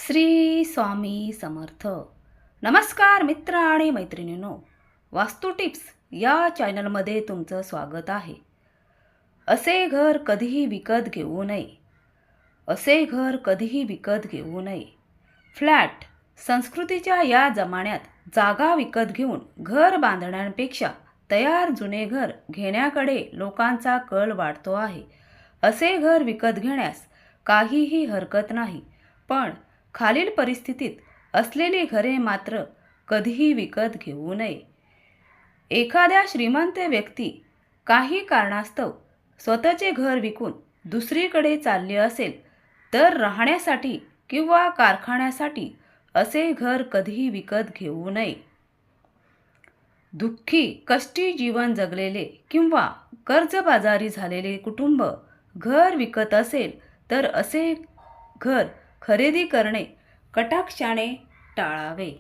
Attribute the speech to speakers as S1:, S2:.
S1: श्री स्वामी समर्थ. नमस्कार मित्र आणि मैत्रिणींनो, वास्तू टिप्स या चॅनलमध्ये तुमचं स्वागत आहे. असे घर कधीही विकत घेऊ नये. असे घर कधीही विकत घेऊ नये. फ्लॅट संस्कृतीच्या या जमान्यात जागा विकत घेऊन घर बांधण्यापेक्षा तयार जुने घर घेण्याकडे लोकांचा कल वाढतो आहे. असे घर विकत घेण्यास काहीही हरकत नाही, पण खालील परिस्थितीत असलेली घरे मात्र कधीही विकत घेऊ नये. एखाद्या श्रीमंत व्यक्ती काही कारणास्तव स्वतःचे घर विकून दुसरीकडे चालली असेल तर राहण्यासाठी किंवा कारखान्यासाठी असे घर कधीही विकत घेऊ नये. दुःखी कष्टी जीवन जगलेले किंवा कर्जबाजारी झालेले कुटुंब घर विकत असेल तर असे घर खरेदी करणे कटाक्षाने टाळावे.